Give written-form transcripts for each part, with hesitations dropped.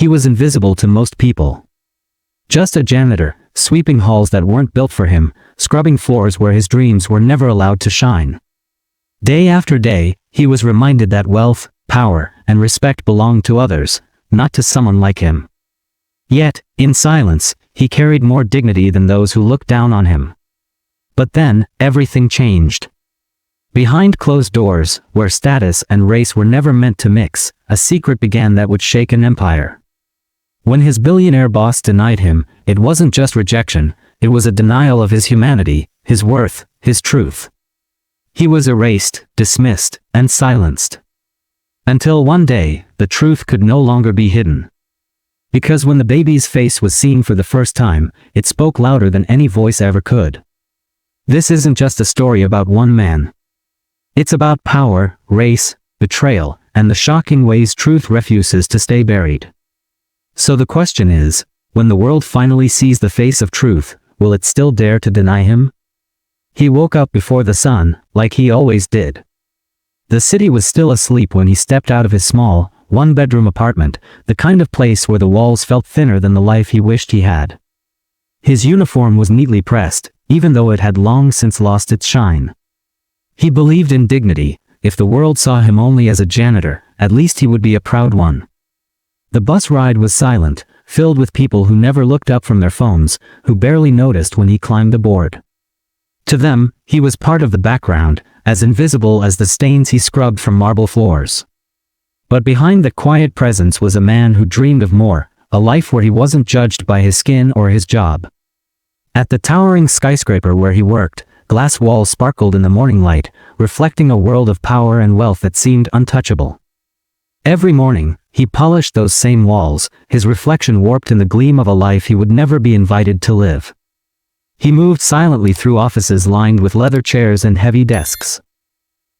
he was invisible to most people. Just a janitor, sweeping halls that weren't built for him, scrubbing floors where his dreams were never allowed to shine. Day after day, he was reminded that wealth, power, and respect belonged to others, not to someone like him. Yet, in silence, he carried more dignity than those who looked down on him. But then, everything changed. Behind closed doors, where status and race were never meant to mix, a secret began that would shake an empire. When his billionaire boss denied him, it wasn't just rejection, it was a denial of his humanity, his worth, his truth. He was erased, dismissed, and silenced. Until one day, the truth could no longer be hidden. Because when the baby's face was seen for the first time, it spoke louder than any voice ever could. This isn't just a story about one man. It's about power, race, betrayal, and the shocking ways truth refuses to stay buried. So the question is, when the world finally sees the face of truth, will it still dare to deny him? He woke up before the sun, like he always did. The city was still asleep when he stepped out of his small, one-bedroom apartment, the kind of place where the walls felt thinner than the life he wished he had. His uniform was neatly pressed, even though it had long since lost its shine. He believed in dignity. If the world saw him only as a janitor, at least he would be a proud one. The bus ride was silent, filled with people who never looked up from their phones, who barely noticed when he climbed aboard. To them, he was part of the background, as invisible as the stains he scrubbed from marble floors. But behind the quiet presence was a man who dreamed of more, a life where he wasn't judged by his skin or his job. At the towering skyscraper where he worked, glass walls sparkled in the morning light, reflecting a world of power and wealth that seemed untouchable. Every morning, he polished those same walls, his reflection warped in the gleam of a life he would never be invited to live. He moved silently through offices lined with leather chairs and heavy desks.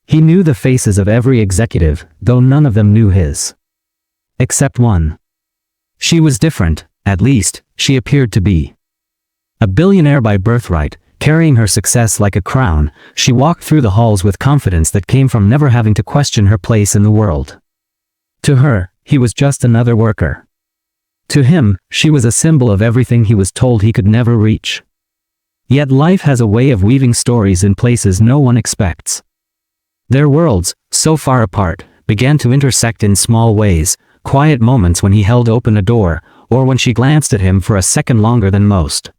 He knew the faces of every executive, though none of them knew his. Except one. She was different, at least, she appeared to be. A billionaire by birthright, carrying her success like a crown, she walked through the halls with confidence that came from never having to question her place in the world. To her, he was just another worker. To him, she was a symbol of everything he was told he could never reach. Yet life has a way of weaving stories in places no one expects. Their worlds, so far apart, began to intersect in small ways, quiet moments when he held open a door, or when she glanced at him for a second longer than most.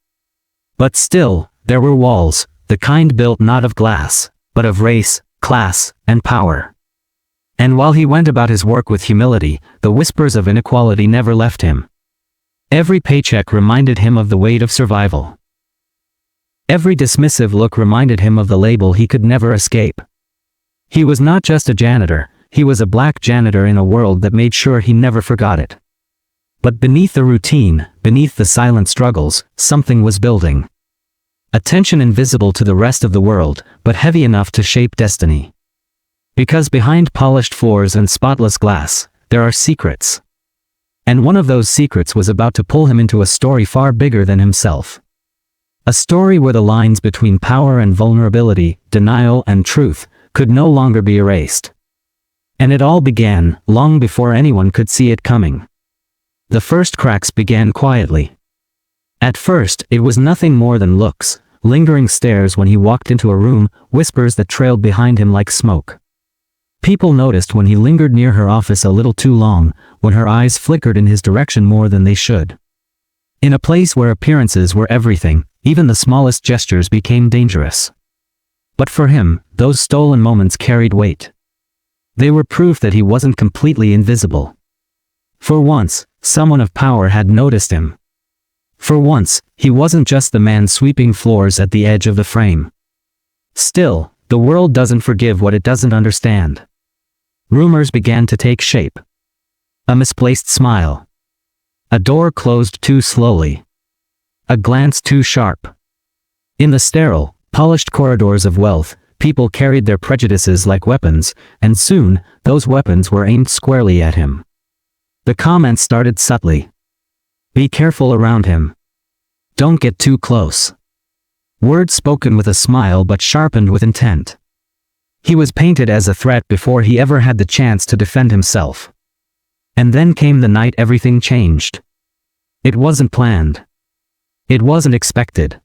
But still, there were walls, the kind built not of glass, but of race, class, and power. And while he went about his work with humility, the whispers of inequality never left him. Every paycheck reminded him of the weight of survival. Every dismissive look reminded him of the label he could never escape. He was not just a janitor, he was a black janitor in a world that made sure he never forgot it. But beneath the routine, beneath the silent struggles, something was building. A tension invisible to the rest of the world, but heavy enough to shape destiny. Because behind polished floors and spotless glass, there are secrets. And one of those secrets was about to pull him into a story far bigger than himself. A story where the lines between power and vulnerability, denial and truth, could no longer be erased. And it all began, long before anyone could see it coming. The first cracks began quietly. At first, it was nothing more than looks, lingering stares when he walked into a room, whispers that trailed behind him like smoke. People noticed when he lingered near her office a little too long, when her eyes flickered in his direction more than they should. In a place where appearances were everything, even the smallest gestures became dangerous. But for him, those stolen moments carried weight. They were proof that he wasn't completely invisible. For once, someone of power had noticed him. For once, he wasn't just the man sweeping floors at the edge of the frame. Still, the world doesn't forgive what it doesn't understand. Rumors began to take shape. A misplaced smile. A door closed too slowly. A glance too sharp. In the sterile, polished corridors of wealth, people carried their prejudices like weapons, and soon, those weapons were aimed squarely at him. The comments started subtly. Be careful around him. Don't get too close. Words spoken with a smile but sharpened with intent. He was painted as a threat before he ever had the chance to defend himself. And then came the night everything changed. It wasn't planned. It wasn't expected.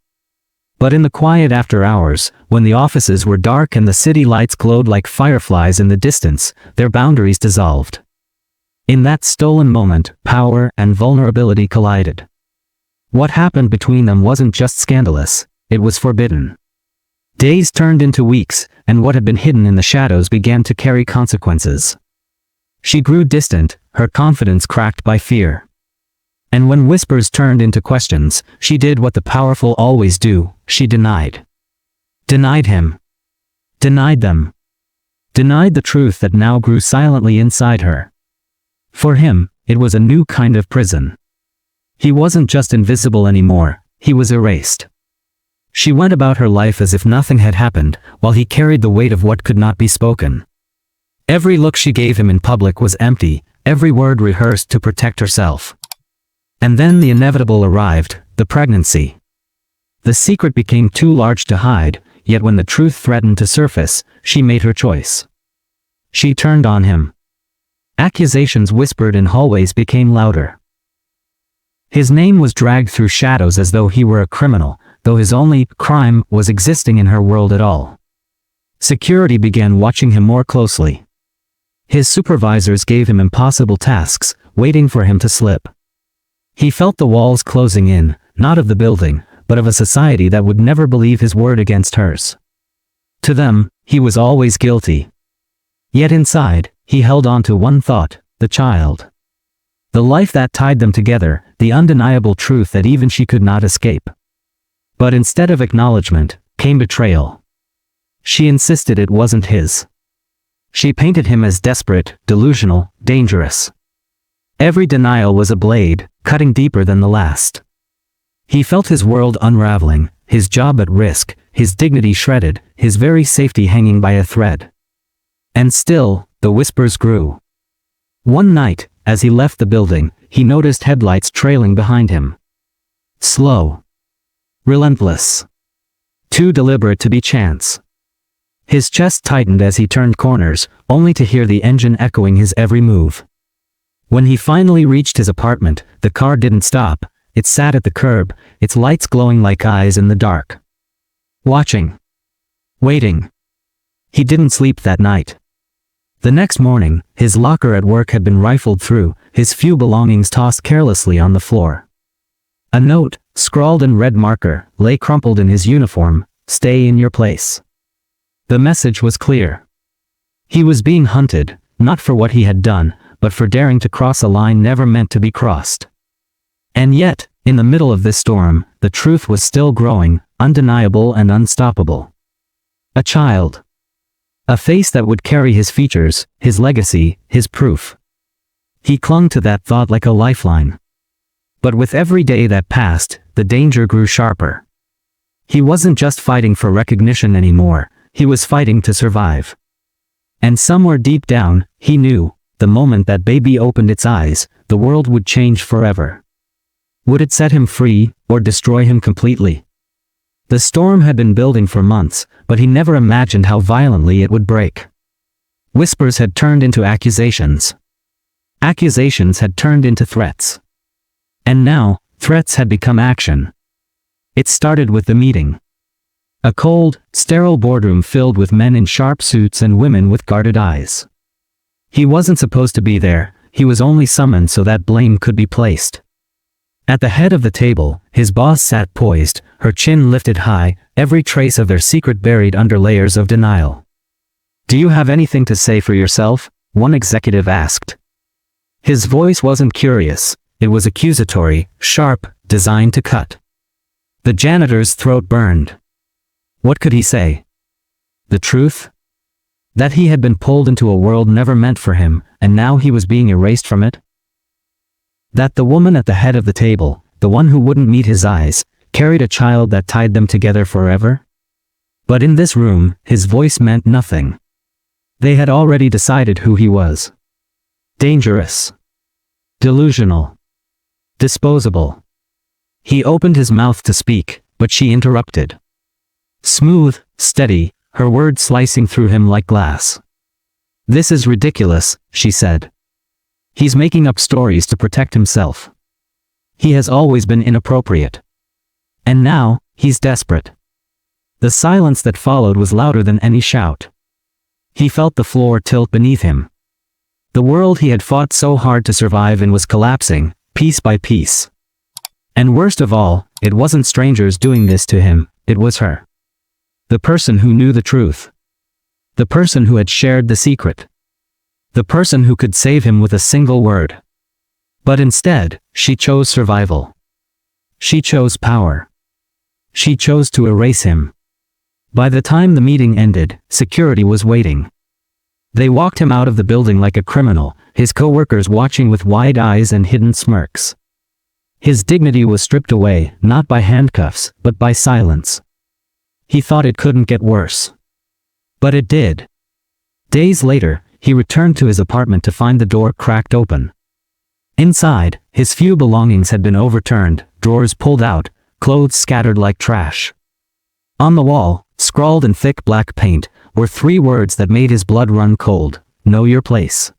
But in the quiet after hours, when the offices were dark and the city lights glowed like fireflies in the distance, their boundaries dissolved. In that stolen moment, power and vulnerability collided. What happened between them wasn't just scandalous, it was forbidden. Days turned into weeks, and what had been hidden in the shadows began to carry consequences. She grew distant, her confidence cracked by fear. And when whispers turned into questions, she did what the powerful always do, she denied. Denied him. Denied them. Denied the truth that now grew silently inside her. For him, it was a new kind of prison. He wasn't just invisible anymore, he was erased. She went about her life as if nothing had happened, while he carried the weight of what could not be spoken. Every look she gave him in public was empty, every word rehearsed to protect herself. And then the inevitable arrived, the pregnancy. The secret became too large to hide, yet when the truth threatened to surface, she made her choice. She turned on him. Accusations whispered in hallways became louder. His name was dragged through shadows as though he were a criminal, though his only crime was existing in her world at all. Security began watching him more closely. His supervisors gave him impossible tasks, waiting for him to slip. He felt the walls closing in, not of the building, but of a society that would never believe his word against hers. To them, he was always guilty. Yet inside, he held on to one thought, the child. The life that tied them together, the undeniable truth that even she could not escape. But instead of acknowledgement, came betrayal. She insisted it wasn't his. She painted him as desperate, delusional, dangerous. Every denial was a blade, cutting deeper than the last. He felt his world unraveling, his job at risk, his dignity shredded, his very safety hanging by a thread. And still, the whispers grew. One night, as he left the building, he noticed headlights trailing behind him. Slow. Relentless. Too deliberate to be chance. His chest tightened as he turned corners, only to hear the engine echoing his every move. When he finally reached his apartment, the car didn't stop, it sat at the curb, its lights glowing like eyes in the dark. Watching. Waiting. He didn't sleep that night. The next morning, his locker at work had been rifled through, his few belongings tossed carelessly on the floor. A note, scrawled in red marker, lay crumpled in his uniform, "Stay in your place." The message was clear. He was being hunted, not for what he had done, but for daring to cross a line never meant to be crossed. And yet, in the middle of this storm, the truth was still growing, undeniable and unstoppable. A child. A face that would carry his features, his legacy, his proof. He clung to that thought like a lifeline. But with every day that passed, the danger grew sharper. He wasn't just fighting for recognition anymore, he was fighting to survive. And somewhere deep down, he knew, the moment that baby opened its eyes, the world would change forever. Would it set him free, or destroy him completely? The storm had been building for months, but he never imagined how violently it would break. Whispers had turned into accusations. Accusations had turned into threats. And now, threats had become action. It started with the meeting. A cold, sterile boardroom filled with men in sharp suits and women with guarded eyes. He wasn't supposed to be there, he was only summoned so that blame could be placed. At the head of the table, his boss sat poised, her chin lifted high, every trace of their secret buried under layers of denial. "Do you have anything to say for yourself?" one executive asked. His voice wasn't curious, it was accusatory, sharp, designed to cut. The janitor's throat burned. What could he say? The truth? That he had been pulled into a world never meant for him, and now he was being erased from it? That the woman at the head of the table, the one who wouldn't meet his eyes, carried a child that tied them together forever? But in this room, his voice meant nothing. They had already decided who he was. Dangerous. Delusional. Disposable. He opened his mouth to speak, but she interrupted. Smooth, steady, her words slicing through him like glass. "This is ridiculous," she said. He's making up stories to protect himself. He has always been inappropriate. And now, he's desperate. The silence that followed was louder than any shout. He felt the floor tilt beneath him. The world he had fought so hard to survive in was collapsing, piece by piece. And worst of all, it wasn't strangers doing this to him, it was her. The person who knew the truth. The person who had shared the secret. The person who could save him with a single word. But instead, she chose survival. She chose power. She chose to erase him. By the time the meeting ended, security was waiting. They walked him out of the building like a criminal, his co-workers watching with wide eyes and hidden smirks. His dignity was stripped away, not by handcuffs, but by silence. He thought it couldn't get worse. But it did. Days later, he returned to his apartment to find the door cracked open. Inside, his few belongings had been overturned, drawers pulled out, clothes scattered like trash. On the wall, scrawled in thick black paint, were 3 words that made his blood run cold: know your place.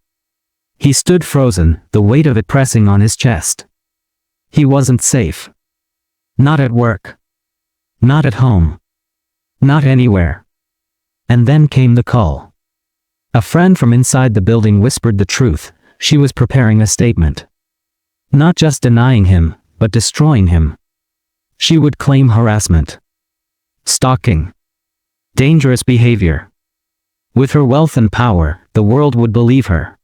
He stood frozen, the weight of it pressing on his chest. He wasn't safe. Not at work. Not at home. Not anywhere. And then came the call. A friend from inside the building whispered the truth. She was preparing a statement. Not just denying him, but destroying him. She would claim harassment. Stalking. Dangerous behavior. With her wealth and power, the world would believe her.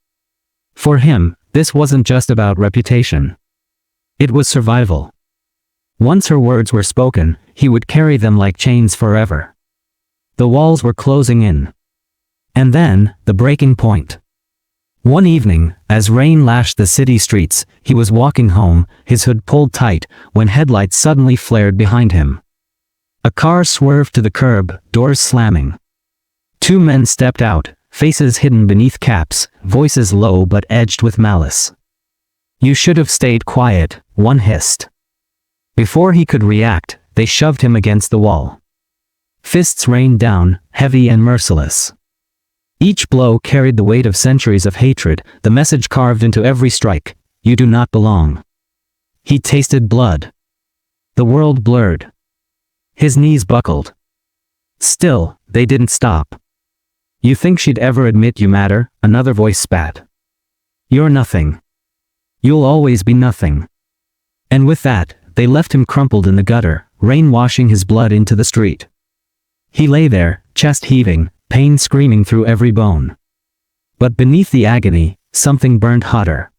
For him, this wasn't just about reputation. It was survival. Once her words were spoken, he would carry them like chains forever. The walls were closing in. And then, the breaking point. One evening, as rain lashed the city streets, he was walking home, his hood pulled tight, when headlights suddenly flared behind him. A car swerved to the curb, doors slamming. 2 men stepped out, faces hidden beneath caps, voices low but edged with malice. You should have stayed quiet, one hissed. Before he could react, they shoved him against the wall. Fists rained down, heavy and merciless. Each blow carried the weight of centuries of hatred, the message carved into every strike: you do not belong. He tasted blood. The world blurred. His knees buckled. Still, they didn't stop. You think she'd ever admit you matter? Another voice spat. You're nothing. You'll always be nothing. And with that, they left him crumpled in the gutter, rain washing his blood into the street. He lay there, chest heaving, pain screaming through every bone. But beneath the agony, something burned hotter.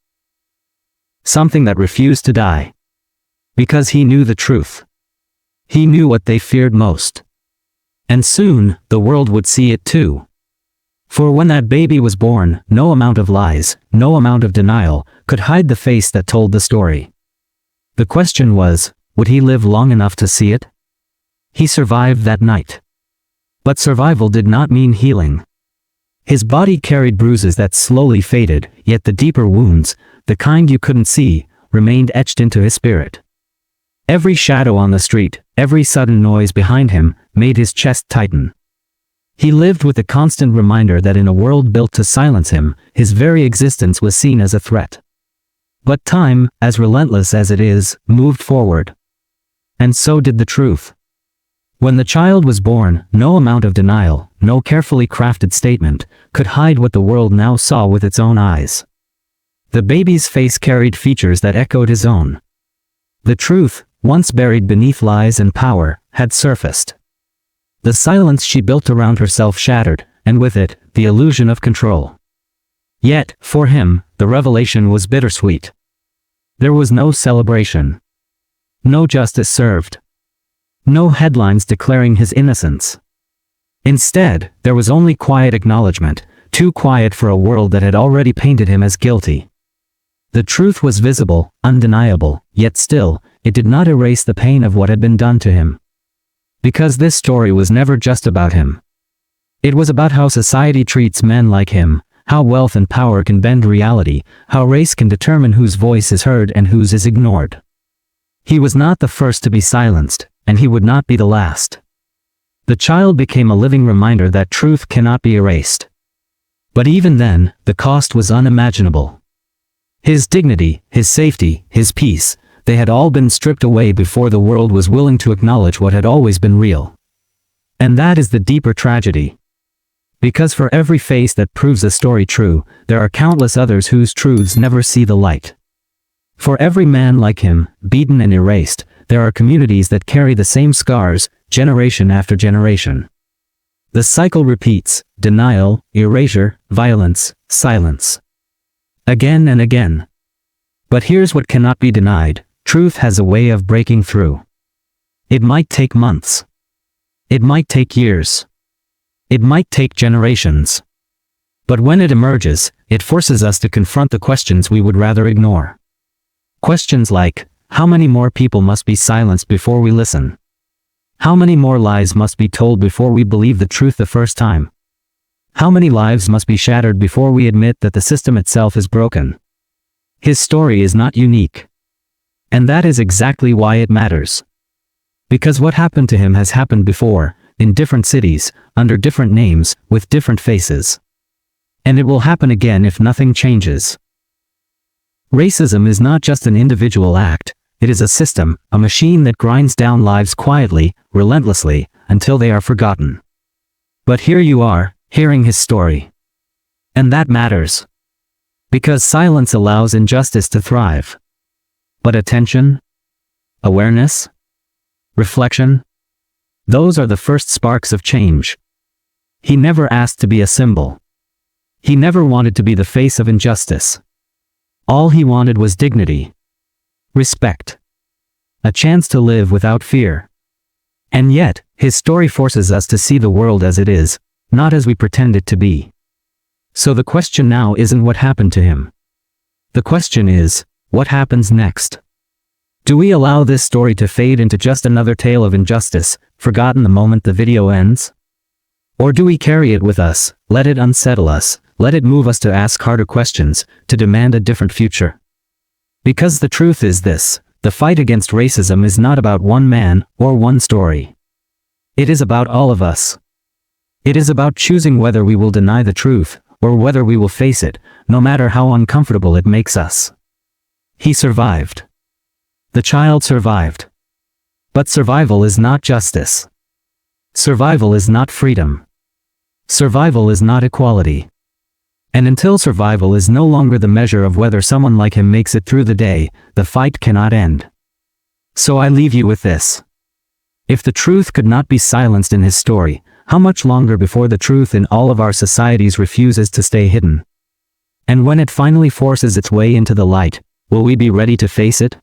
Something that refused to die. Because he knew the truth. He knew what they feared most. And soon, the world would see it too. For when that baby was born, no amount of lies, no amount of denial, could hide the face that told the story. The question was, would he live long enough to see it? He survived that night. But survival did not mean healing. His body carried bruises that slowly faded, yet the deeper wounds, the kind you couldn't see, remained etched into his spirit. Every shadow on the street, every sudden noise behind him, made his chest tighten. He lived with the constant reminder that in a world built to silence him, his very existence was seen as a threat. But time, as relentless as it is, moved forward. And so did the truth. When the child was born, no amount of denial, no carefully crafted statement, could hide what the world now saw with its own eyes. The baby's face carried features that echoed his own. The truth, once buried beneath lies and power, had surfaced. The silence she built around herself shattered, and with it, the illusion of control. Yet, for him, the revelation was bittersweet. There was no celebration. No justice served. No headlines declaring his innocence. Instead, there was only quiet acknowledgement, too quiet for a world that had already painted him as guilty. The truth was visible, undeniable, yet still, it did not erase the pain of what had been done to him. Because this story was never just about him. It was about how society treats men like him, how wealth and power can bend reality, how race can determine whose voice is heard and whose is ignored. He was not the first to be silenced, and he would not be the last. The child became a living reminder that truth cannot be erased. But even then, the cost was unimaginable. His dignity, his safety, his peace, they had all been stripped away before the world was willing to acknowledge what had always been real. And that is the deeper tragedy. Because for every face that proves a story true, there are countless others whose truths never see the light. For every man like him, beaten and erased, there are communities that carry the same scars, generation after generation. The cycle repeats: denial, erasure, violence, silence. Again and again. But here's what cannot be denied: truth has a way of breaking through. It might take months. It might take years. It might take generations. But when it emerges, it forces us to confront the questions we would rather ignore. Questions like, how many more people must be silenced before we listen? How many more lies must be told before we believe the truth the first time? How many lives must be shattered before we admit that the system itself is broken? His story is not unique. And that is exactly why it matters. Because what happened to him has happened before, in different cities, under different names, with different faces. And it will happen again if nothing changes. Racism is not just an individual act, it is a system, a machine that grinds down lives quietly, relentlessly, until they are forgotten. But here you are, hearing his story. And that matters. Because silence allows injustice to thrive. But attention? Awareness? Reflection? Those are the first sparks of change. He never asked to be a symbol. He never wanted to be the face of injustice. All he wanted was dignity. Respect. A chance to live without fear. And yet, his story forces us to see the world as it is, not as we pretend it to be. So the question now isn't what happened to him. The question is, what happens next? Do we allow this story to fade into just another tale of injustice, forgotten the moment the video ends? Or do we carry it with us, let it unsettle us, let it move us to ask harder questions, to demand a different future? Because the truth is this: the fight against racism is not about one man, or one story. It is about all of us. It is about choosing whether we will deny the truth, or whether we will face it, no matter how uncomfortable it makes us. He survived. The child survived. But survival is not justice. Survival is not freedom. Survival is not equality. And until survival is no longer the measure of whether someone like him makes it through the day, the fight cannot end. So I leave you with this. If the truth could not be silenced in his story, how much longer before the truth in all of our societies refuses to stay hidden? And when it finally forces its way into the light, will we be ready to face it?